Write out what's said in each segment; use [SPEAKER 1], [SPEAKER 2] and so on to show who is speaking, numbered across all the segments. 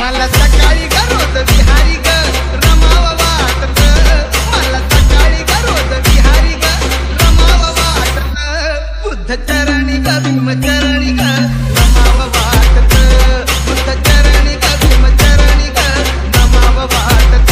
[SPEAKER 1] मला सकाळी ग रोज विहारी ग रमाव वाटत, मला सकाळी ग रोज विहारी ग रमाव वाटत, बुद्ध चरणी ग भीम चरणी ग रमाव वाटत, बुद्ध चरणी ग भीम चरणी ग रमाव वाटत,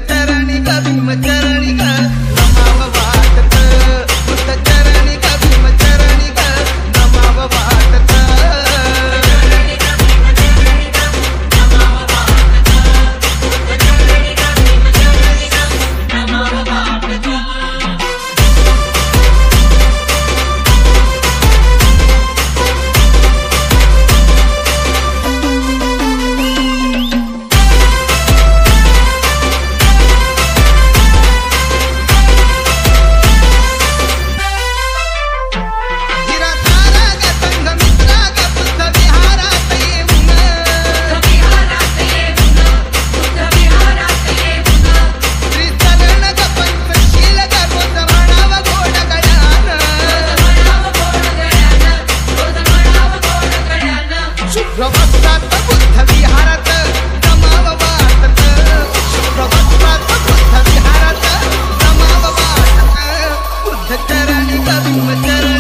[SPEAKER 1] चरणी ग भीम चरणी ग रमाव वाटत, बुद्ध चरणी ग भीम चरणी ग रमाव वाटत, शुभ्रवस्त्रात बुद्ध विहारात रमाव वाटत, शुभ्रवस्त्रात बुद्ध विहारात रमाव वाटत, बुद्ध चरणी ग भीम चरणी